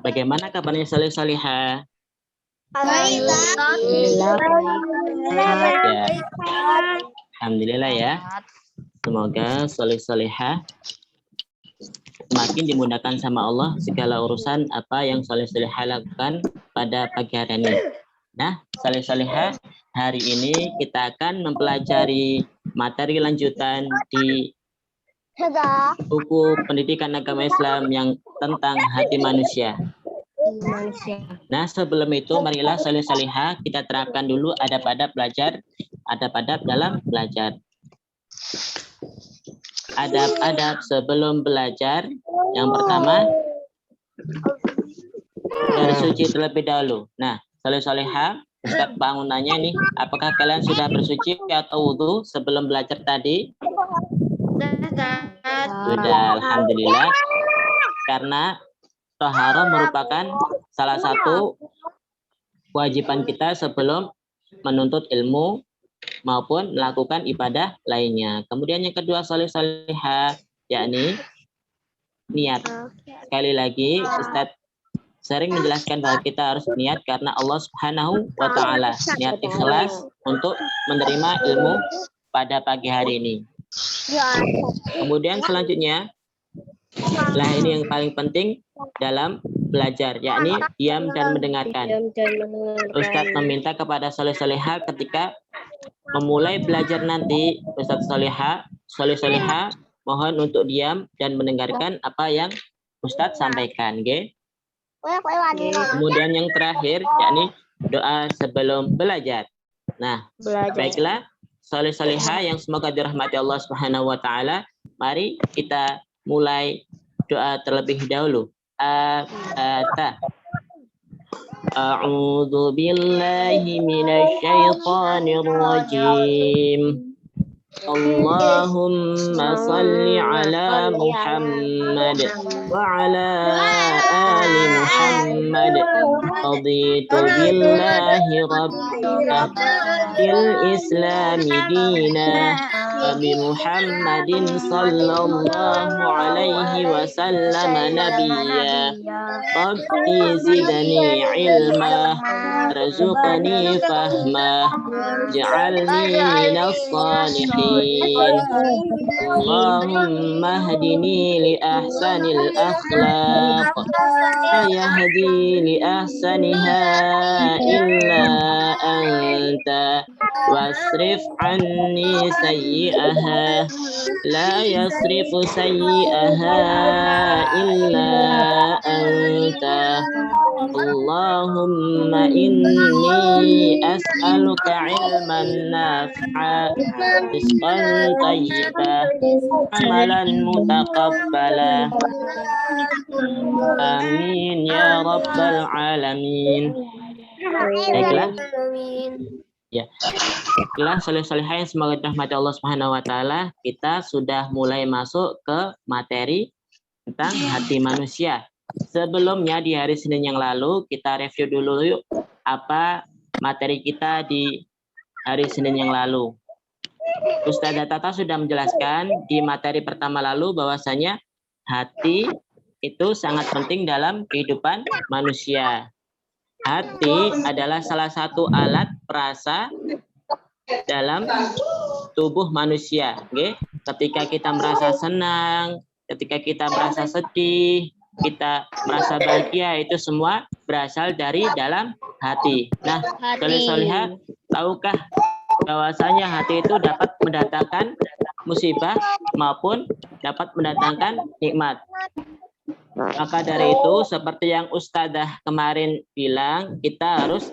Bagaimana kabarnya Saleh Salihah? Alhamdulillah. Ya, alhamdulillah ya. Semoga Saleh Salihah semakin dimudahkan sama Allah segala urusan apa yang Saleh Salihah lakukan pada pagi hari ini. Nah, Saleh Salihah, hari ini kita akan mempelajari materi lanjutan di buku pendidikan agama Islam yang tentang hati manusia. Nah, sebelum itu marilah Saleh Salihah kita terapkan dulu adab-adab belajar, adab-adab dalam belajar. Adab-adab sebelum belajar. Yang pertama, bersuci terlebih dahulu. Nah, Saleh Salihah, Ustaz bangunannya nih, apakah kalian sudah bersuci atau wudhu sebelum belajar tadi? Sudah, alhamdulillah. Karena taharah merupakan salah satu kewajiban kita sebelum menuntut ilmu maupun melakukan ibadah lainnya. Kemudian yang kedua, Saleh Salihah, yakni niat. Sekali lagi, Ustaz sering menjelaskan bahwa kita harus niat karena Allah Subhanahu wa Ta'ala, niat ikhlas untuk menerima ilmu pada pagi hari ini. Kemudian selanjutnya, lah ini yang paling penting dalam belajar, yakni diam dan mendengarkan. Ustadz meminta kepada Saleh Salihah ketika memulai belajar nanti, Ustadz Saleh Salihah mohon untuk diam dan mendengarkan apa yang Ustadz sampaikan, okay? Kemudian yang terakhir, yakni doa sebelum belajar. Nah, baiklah, Saleh Salihah yang semoga dirahmati Allah Subhanahu wa Ta'ala, mari kita mulai doa terlebih dahulu. A'udzu billahi minasy syaithanir rajim. Allahumma salli ala Muhammad wa ala ali Muhammad. Raditu billahi rabbah bil islami dina Nabi Muhammadin sallallahu alaihi wasallam nabiyya. Rabbi zidni ilma warzuqni fahma ja'alni minas salihin. Allahumma hdini li ahsanil akhlaq la yahdi li ahsaniha illa anta wasrif anni sayyi'aha la yasrifu sayyi'aha illa anta. Allahumma inni as'aluka ilman nafi'a rizqan tayyiba amalan mutaqabbala. Amin ya rabbal alamin. Baiklah. Ya. Baiklah, Saleh Salihah yang semoga dirahmati Allah Subhanahu wa Ta'ala, kita sudah mulai masuk ke materi tentang hati manusia. Sebelumnya di hari Senin yang lalu kita review dulu yuk apa materi kita di hari Senin yang lalu. Ustazah Tata sudah menjelaskan di materi pertama lalu bahwasanya hati itu sangat penting dalam kehidupan manusia. Hati adalah salah satu alat perasa dalam tubuh manusia. Okay? Ketika kita merasa senang, ketika kita merasa sedih, kita merasa bahagia, itu semua berasal dari dalam hati. Nah, Saleh Salihah, tahukah bahwasanya hati itu dapat mendatangkan musibah maupun dapat mendatangkan nikmat? Maka dari itu, seperti yang Ustazah kemarin bilang, kita harus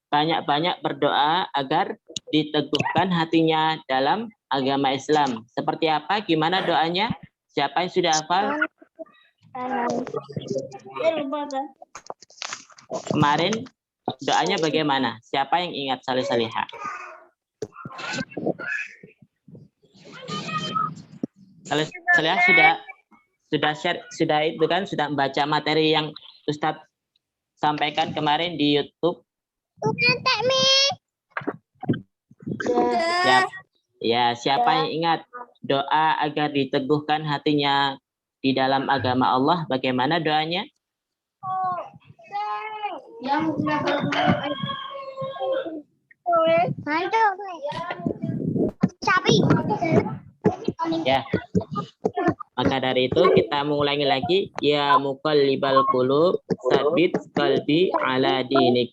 banyak-banyak berdoa agar diteguhkan hatinya dalam agama Islam. Seperti apa? Gimana doanya? Siapa yang sudah hafal? Kemarin doanya bagaimana? Siapa yang ingat Saleh Salihah? Saleh Salihah sudah itu kan, sudah membaca materi yang Ustadz sampaikan kemarin di YouTube. Ya, siapa yang ingat doa agar diteguhkan hatinya di dalam agama Allah? Bagaimana doanya? Ya. Maka dari itu kita mengulangi lagi, ya muqallibal qulub sabit qalbi ala dinik.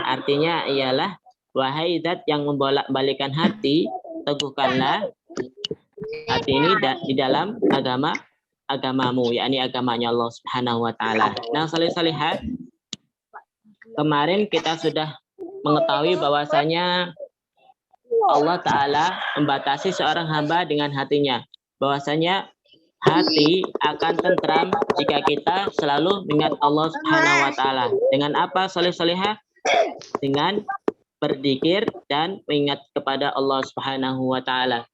Artinya ialah, wahai zat yang membolak-balikan hati, teguhkanlah hati ini di dalam agamamu, yakni agamanya Allah Subhanahu wa taala. Nah, salih-salihat, kemarin kita sudah mengetahui bahwasanya Allah Ta'ala membatasi seorang hamba dengan hatinya. Bahwasanya hati akan tentram jika kita selalu mengingat Allah Subhanahu wa taala. Dengan apa, salih-salihah? Dengan berzikir dan mengingat kepada Allah Subhanahu wa taala.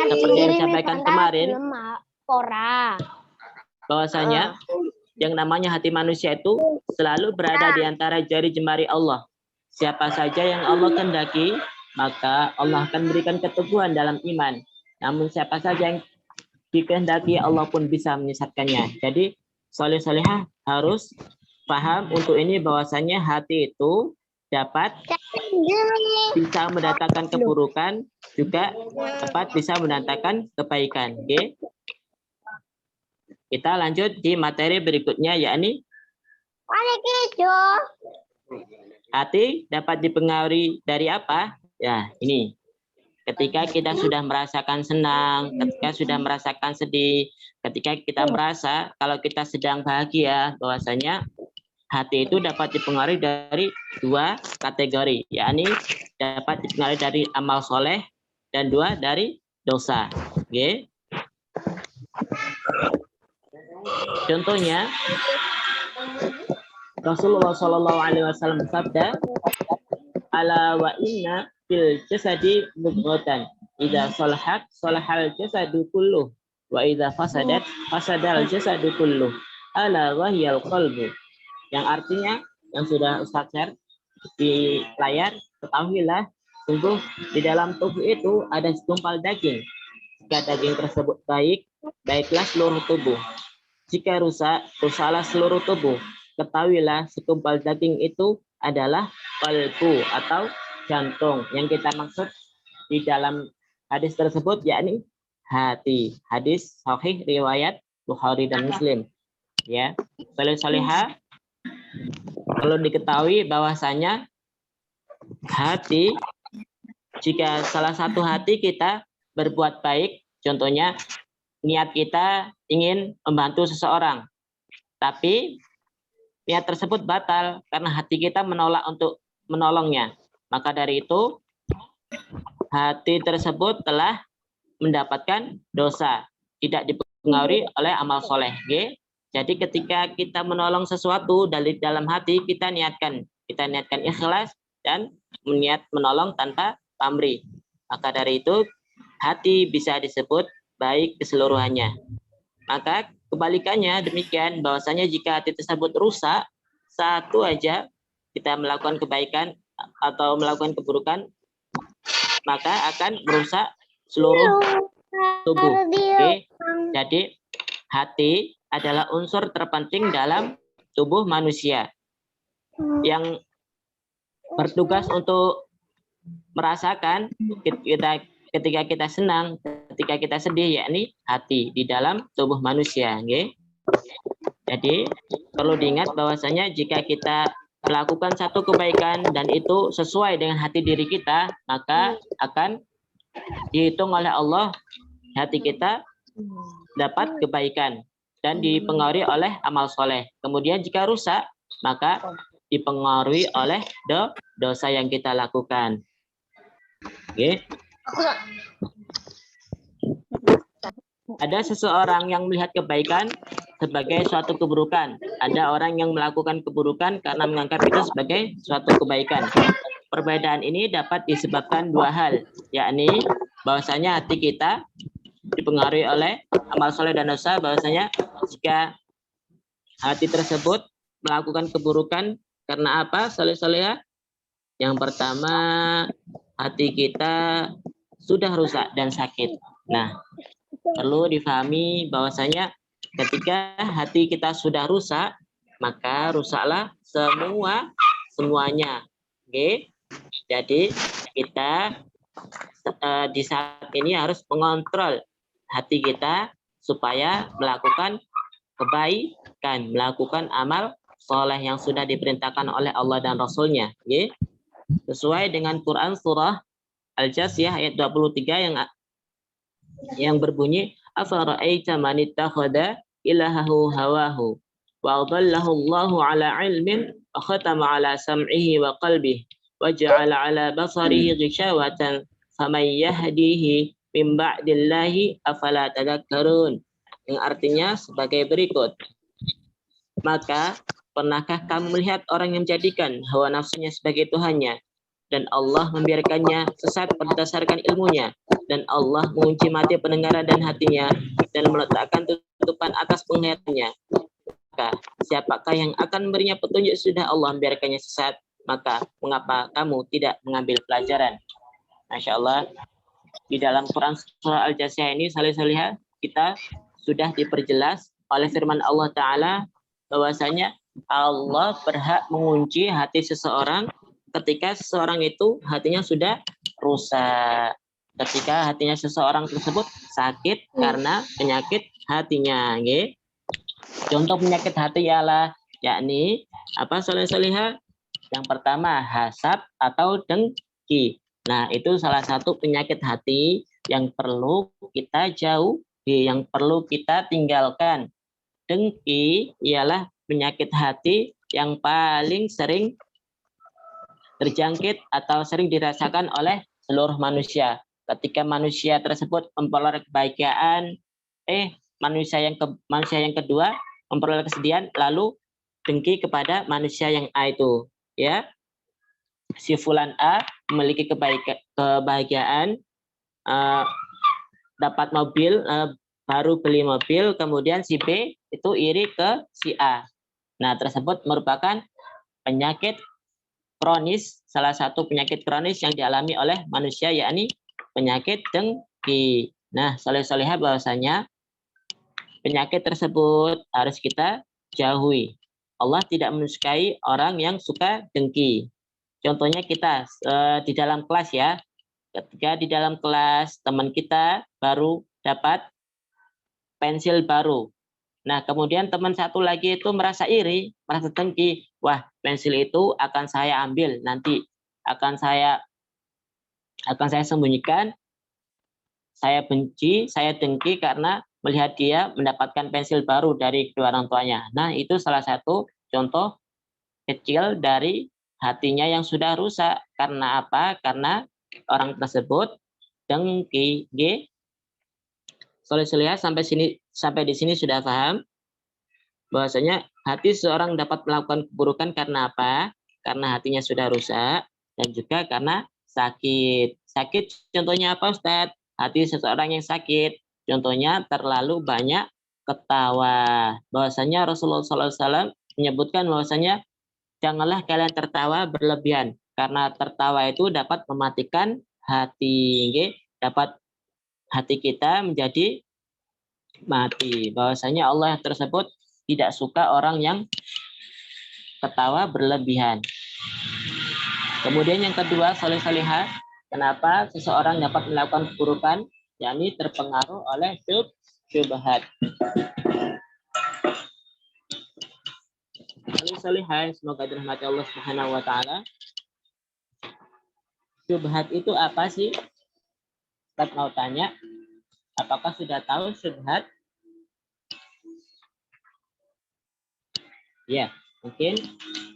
Seperti yang disampaikan kemarin, bahwasanya yang namanya hati manusia itu selalu berada di antara jari jemari Allah. Siapa saja yang Allah kehendaki, maka Allah akan berikan keteguhan dalam iman. Namun siapa saja yang dikehendaki, Allah pun bisa menyesatkannya. Jadi salih-salihah harus paham untuk ini, bahwasanya hati itu dapat bisa mendatangkan keburukan, juga dapat bisa mendatangkan kebaikan. Oke. Kita lanjut di materi berikutnya, yakni hati dapat dipengaruhi dari apa? Ya, ini. Ketika kita sudah merasakan senang, ketika sudah merasakan sedih, ketika kita merasa kalau kita sedang bahagia, bahwasanya hati itu dapat dipengaruhi dari dua kategori, yakni dapat dipengaruhi dari amal soleh dan dua dari dosa. Oke. Contohnya, Rasulullah SAW bersabda, ala wa inna fil jasadi mudghatan idza salahat salahal jasadu kulluh wa idza fasadat fasadal jasadu kulluh ala wahyal qalbu. Yang artinya, yang sudah Ustaz share di layar, ketahuilah sungguh di dalam tubuh itu ada segumpal daging. Jika daging tersebut baik, baiklah seluruh tubuh. Jika rusak, rusaklah seluruh tubuh. Ketahuilah segumpal daging itu adalah qalbu atau jantung. Yang kita maksud di dalam hadis tersebut yakni hati. Hadis sahih riwayat Bukhari dan Muslim. Ya, salih-salihah, perlu diketahui bahwasanya hati, jika salah satu hati kita berbuat baik, contohnya niat kita ingin membantu seseorang, tapi niat tersebut batal karena hati kita menolak untuk menolongnya, maka dari itu hati tersebut telah mendapatkan dosa, tidak dipengaruhi oleh amal soleh. Okay? Jadi ketika kita menolong sesuatu dari dalam hati, kita niatkan ikhlas dan niat menolong tanpa pamrih. Maka dari itu hati bisa disebut baik keseluruhannya. Maka kebalikannya demikian, bahwasanya jika hati tersebut rusak, satu aja kita melakukan kebaikan atau melakukan keburukan, maka akan merusak seluruh tubuh. Oke? Jadi hati adalah unsur terpenting dalam tubuh manusia yang bertugas untuk merasakan ketika kita senang, ketika kita sedih, yakni hati di dalam tubuh manusia. Okay? Jadi perlu diingat bahwasanya jika kita melakukan satu kebaikan dan itu sesuai dengan hati diri kita, maka akan dihitung oleh Allah hati kita dapat kebaikan dan dipengaruhi oleh amal soleh. Kemudian jika rusak, maka dipengaruhi oleh dosa yang kita lakukan. Oke. Ada seseorang yang melihat kebaikan sebagai suatu keburukan. Ada orang yang melakukan keburukan karena menganggap itu sebagai suatu kebaikan. Perbedaan ini dapat disebabkan dua hal, yakni bahwasanya hati kita dipengaruhi oleh amal soleh dan dosa, bahwasanya jika hati tersebut melakukan keburukan karena apa, saleh-salehah? Yang pertama, hati kita sudah rusak dan sakit. Nah, perlu difahami bahwasanya ketika hati kita sudah rusak, maka rusaklah semuanya. Oke. Jadi kita di saat ini harus mengontrol hati kita supaya melakukan kebaikan, melakukan amal soleh yang sudah diperintahkan oleh Allah dan Rasul-Nya. Oke. Sesuai dengan Quran surah Al-Jasiyah ayat 23 yang berbunyi afara'aita man ittakhadha ilahahu hawahu wa adallahu Allahu ala ilmin wa khatama ala sam'ihi wa qalbihi wa ja'ala ala basarihi ghishawatan faman yahdihi min ba'dillahi afala tadhakkarun, yang artinya sebagai berikut. Maka pernahkah kamu melihat orang yang menjadikan hawa nafsunya sebagai Tuhannya dan Allah membiarkannya sesat berdasarkan ilmunya, dan Allah mengunci mati pendengaran dan hatinya dan meletakkan tutupan atas penglihatannya. Maka siapakah yang akan memberinya petunjuk sudah Allah membiarkannya sesat? Maka mengapa kamu tidak mengambil pelajaran? Masya Allah, di dalam Quran surah Al-Jasiyah ini salih-salihah kita sudah diperjelas oleh firman Allah Ta'ala bahwasanya Allah berhak mengunci hati seseorang ketika seseorang itu hatinya sudah rusak, ketika hatinya seseorang tersebut sakit karena penyakit hatinya. Okay? Contoh penyakit hati ialah yakni apa salih-salihah? Yang pertama hasad atau dengki. Nah, itu salah satu penyakit hati yang perlu kita jauhi, yang perlu kita tinggalkan. Dengki ialah penyakit hati yang paling sering terjangkit atau sering dirasakan oleh seluruh manusia. Ketika manusia tersebut memperoleh kebahagiaan, manusia yang kedua memperoleh kesedihan, lalu dengki kepada manusia yang A itu, ya. Si fulan A memiliki kebahagiaan, dapat mobil, baru beli mobil, kemudian si B itu iri ke si A. Nah, tersebut merupakan penyakit kronis, salah satu penyakit kronis yang dialami oleh manusia, yakni penyakit dengki. Nah, salih-salihah bahwasanya penyakit tersebut harus kita jauhi. Allah tidak menyukai orang yang suka dengki. Contohnya kita di dalam kelas ya, ketika di dalam kelas teman kita baru dapat pensil baru. Nah, kemudian teman satu lagi itu merasa iri, merasa dengki. Wah, pensil itu akan saya ambil nanti, akan saya sembunyikan. Saya benci, saya dengki karena melihat dia mendapatkan pensil baru dari kedua orang tuanya. Nah, itu salah satu contoh kecil dari hatinya yang sudah rusak. Karena apa? Karena orang tersebut dengki. Soleh-solehah sampai di sini sudah paham bahwasanya hati seorang dapat melakukan keburukan karena apa? Karena hatinya sudah rusak dan juga karena sakit. Sakit contohnya apa, Ustadz? Hati seseorang yang sakit contohnya terlalu banyak ketawa. Bahwasanya Rasulullah SAW menyebutkan bahwasanya janganlah kalian tertawa berlebihan karena tertawa itu dapat mematikan hati. Dapat hati kita menjadi mati. Bahwasanya Allah tersebut tidak suka orang yang ketawa berlebihan. Kemudian yang kedua, salih-salihah, kenapa seseorang dapat melakukan keburukan, yakni terpengaruh oleh syubhat. Salih-salihah, semoga dirahmati Allah Subhanahu wa taala. Syubhat itu apa sih? Ustaz mau tanya, apakah sudah tahu syubhat? Ya, mungkin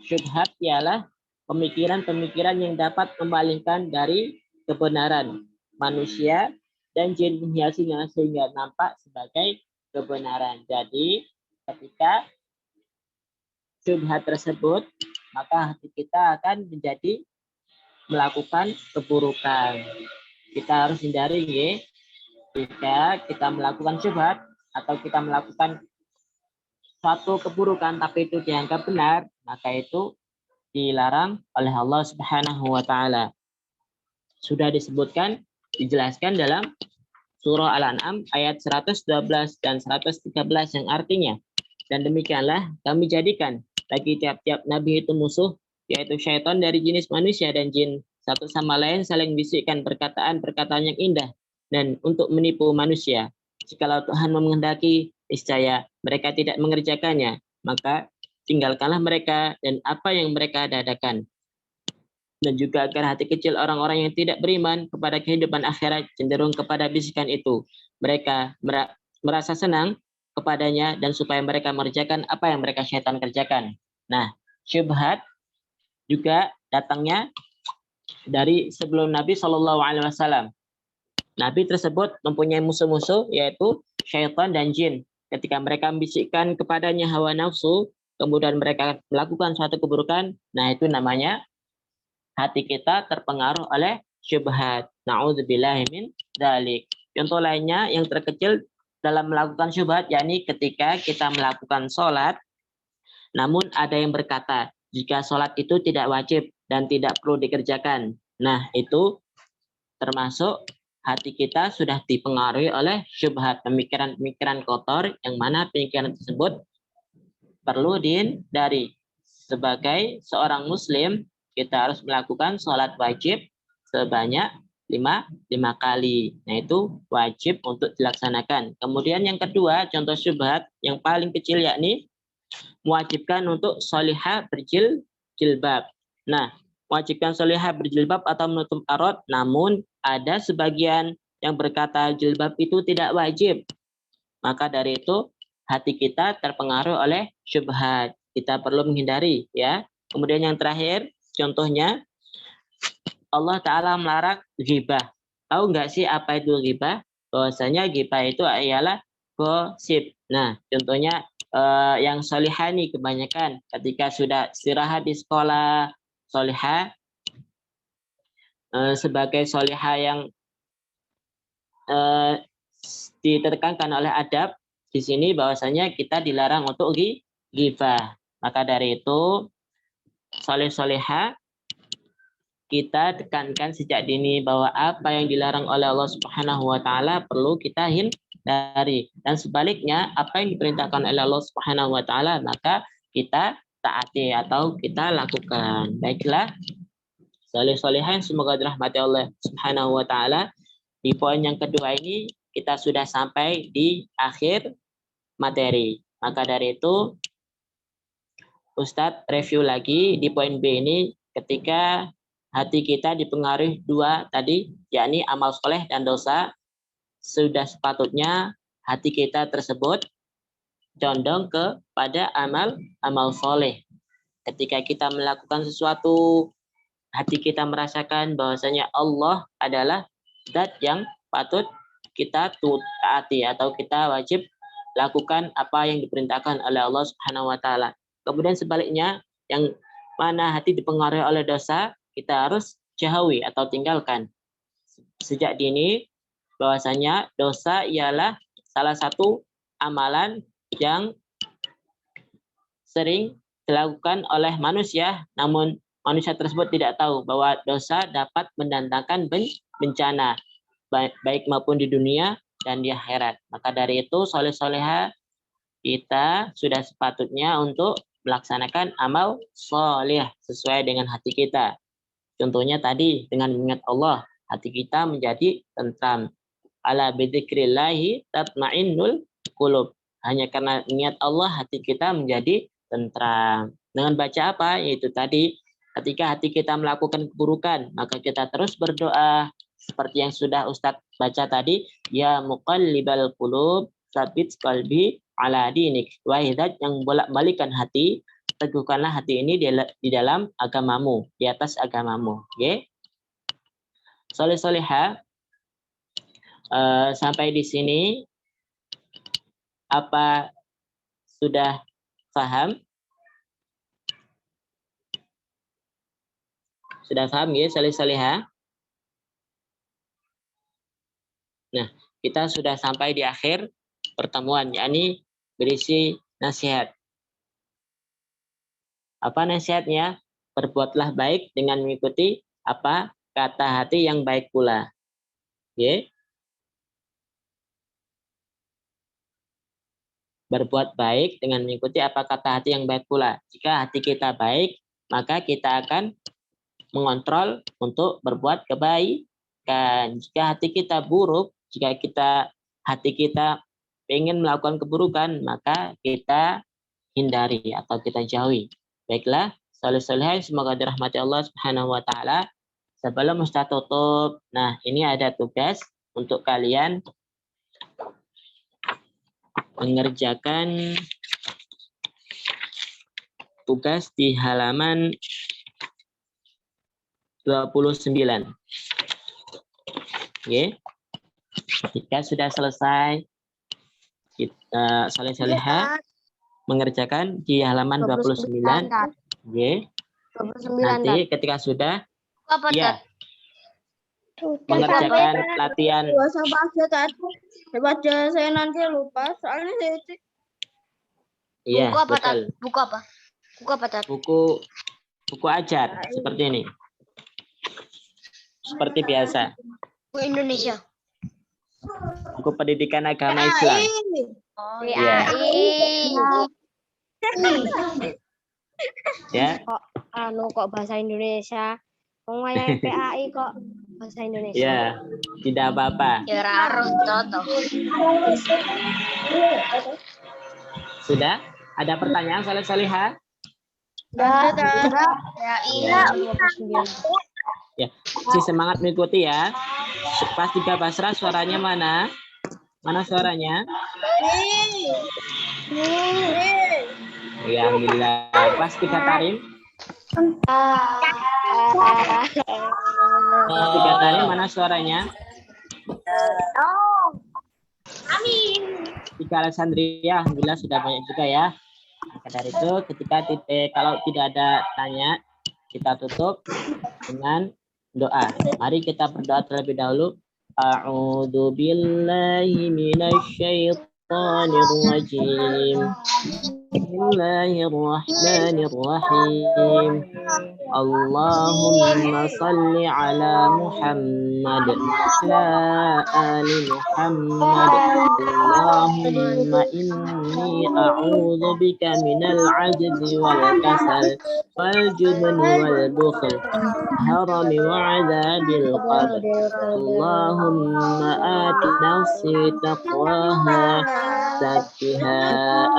syubhat ialah pemikiran-pemikiran yang dapat memalingkan dari kebenaran manusia dan jin menghiasinya sehingga nampak sebagai kebenaran. Jadi, ketika syubhat tersebut, maka hati kita akan menjadi melakukan keburukan. Kita harus hindari, ya. Jika kita melakukan syubhat atau kita melakukan suatu keburukan tapi itu dianggap benar, maka itu dilarang oleh Allah Subhanahu wa taala. Sudah disebutkan, dijelaskan dalam surah Al-An'am ayat 112 dan 113 yang artinya, dan demikianlah kami jadikan bagi tiap-tiap nabi itu musuh, yaitu syaitan dari jenis manusia dan jin. Satu sama lain saling bisikkan perkataan-perkataan yang indah dan untuk menipu manusia. Jikalau Tuhan menghendaki, niscaya mereka tidak mengerjakannya, maka tinggalkanlah mereka dan apa yang mereka adakan. Dan juga agar hati kecil orang-orang yang tidak beriman kepada kehidupan akhirat cenderung kepada bisikan itu. Mereka merasa senang kepadanya dan supaya mereka mengerjakan apa yang mereka syaitan kerjakan. Nah, syubhat juga datangnya dari sebelum Nabi Shallallahu Alaihi Wasallam. Nabi tersebut mempunyai musuh-musuh yaitu syaitan dan jin. Ketika mereka membisikkan kepadanya hawa nafsu, kemudian mereka melakukan suatu keburukan, nah itu namanya hati kita terpengaruh oleh syubhat. Na'udzubillahi min dzalik. Contoh lainnya yang terkecil dalam melakukan syubhat, yakni ketika kita melakukan sholat, namun ada yang berkata, jika sholat itu tidak wajib dan tidak perlu dikerjakan. Nah, itu termasuk hati kita sudah dipengaruhi oleh syubhat, pemikiran-pemikiran kotor, yang mana pemikiran tersebut perlu dihindari. Sebagai seorang muslim, kita harus melakukan sholat wajib sebanyak 5 kali. Nah, itu wajib untuk dilaksanakan. Kemudian yang kedua, contoh syubhat yang paling kecil yakni mewajibkan untuk solihah berjilbab. Nah, mewajibkan solihah berjilbab atau menutup aurat, namun ada sebagian yang berkata jilbab itu tidak wajib. Maka dari itu, hati kita terpengaruh oleh syubhat. Kita perlu menghindari, ya. Kemudian yang terakhir, contohnya Allah Ta'ala melarang ghibah. Tahu nggak sih apa itu ghibah? Bahwasanya ghibah itu ialah gosip. Nah, contohnya yang solihani kebanyakan ketika sudah istirahat di sekolah, solihah sebagai solihah yang ditekankan oleh adab di sini bahwasanya kita dilarang untuk ghibah. Maka dari itu soleh-soleha kita tekankan sejak dini bahwa apa yang dilarang oleh Allah Subhanahu wa taala perlu kita hindari, dan sebaliknya apa yang diperintahkan oleh Allah Subhanahu wa taala maka kita taati atau kita lakukan. Baiklah, soleh-soleha yang semoga dirahmati Allah Subhanahu wa taala, di poin yang kedua ini kita sudah sampai di akhir materi. Maka dari itu Ustadz review lagi di poin B ini, ketika hati kita dipengaruhi dua tadi, yakni amal soleh dan dosa, sudah sepatutnya hati kita tersebut condong kepada amal soleh. Ketika kita melakukan sesuatu, hati kita merasakan bahwasanya Allah adalah zat yang patut kita taati atau kita wajib lakukan apa yang diperintahkan oleh Allah Subhanahu wa taala. Kemudian sebaliknya, yang mana hati dipengaruhi oleh dosa, kita harus jauhi atau tinggalkan sejak dini, bahwasanya dosa ialah salah satu amalan yang sering dilakukan oleh manusia, namun manusia tersebut tidak tahu bahwa dosa dapat mendatangkan bencana baik maupun di dunia dan di akhirat. Maka dari itu soleh-soleha kita sudah sepatutnya untuk melaksanakan amal soleh sesuai dengan hati kita. Contohnya tadi, dengan mengingat Allah, hati kita menjadi tentram. Ala bidzikrillahi tatmainnul qulub. Hanya karena niat Allah, hati kita menjadi tentram. Dengan baca apa? Yaitu tadi, ketika hati kita melakukan keburukan, maka kita terus berdoa. Seperti yang sudah Ustadz baca tadi, ya muqallibal qulub, sabit qalbi ala dinik. Wahai zat yang bolak-balikan hati, teguhkanlah hati ini di dalam agamamu, di atas agamamu. Okay? Soleh-soleha, sampai di sini apa sudah paham? Sudah paham ya soleh-soleha? Nah, kita sudah sampai di akhir pertemuan, yakni berisi nasihat. Apa nasihatnya? Berbuatlah baik dengan mengikuti apa kata hati yang baik pula. Okay? berbuat baik dengan mengikuti apa kata hati yang baik pula. Jika hati kita baik, maka kita akan mengontrol untuk berbuat kebaikan. Jika hati kita buruk, jika hati kita ingin melakukan keburukan, maka kita hindari atau kita jauhi. Baiklah, salih-salihah, semoga dirahmati Allah Subhanahu wa taala. Sebelum Ustaz tutup, nah ini ada tugas untuk kalian mengerjakan tugas di halaman 29. Oke. Jika sudah selesai, kita salih-salihah mengerjakan di halaman 29. Oke. Nanti ketika sudah ya mengerjakan latihan. Baca saya nanti lupa soalnya saya Iya, buku apa, betul. Buku apa? Buku apa, Tat? Buku ajar seperti ini. Seperti biasa. Buku Indonesia. Buku pendidikan agama Islam. Oh, iya. Ya. Kok bahasa Indonesia? Ngomongnya PAI kok bahasa Indonesia. Ya, tidak apa-apa. Ya harus contoh. Sudah? Ada pertanyaan salih-salihah? Iya. Ya, si semangat mengikuti ya. Pas 3 Basra suaranya mana? Mana suaranya? Ya, alhamdulillah. Pas 3 Tarim? Pas 3 Tarim mana suaranya? Amin. 3 Alexandria, alhamdulillah sudah banyak juga ya. Maka dari itu kalau tidak ada tanya, kita tutup dengan doa. Mari kita berdoa terlebih dahulu. A'udzu billahi minasyaitonir rajim. Bismillahirrahmanirrahim. Allahumma salli ala Muhammad wa ali Muhammad. Allahumma inni a'udzu bika minal 'ajzi wal kasal wal jubni wal bukhl harami wa 'adzabil qabr. Allahumma ati nafsi taqwaha zakkiha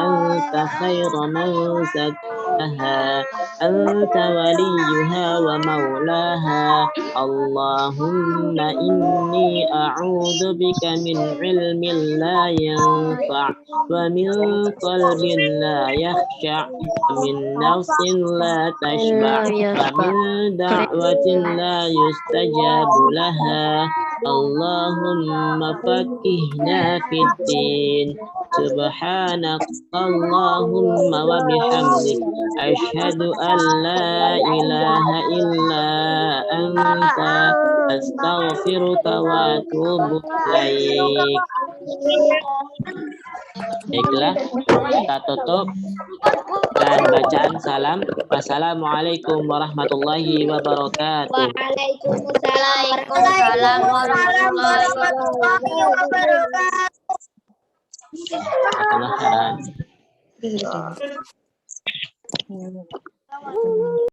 anta khairu man zakkaha anta waliyuha wa maulaha. Allahumma inni a'udzu bika min ilmin la yanfa' wa min qalbin la yakhsha' wa min nafsin la tashba' wa min da'watin la yustajabu laha. Allahumma faqihna fid din. Subhanak Allahumma wa bihamdik asyhadu an la ilaha illa anta astaghfiruka wa atubu ilaik. Baiklah, kita tutup dan bacaan salam. Wassalamualaikum warahmatullahi wabarakatuh. Waalaikumsalam warahmatullahi wabarakatuh. Allah khairan.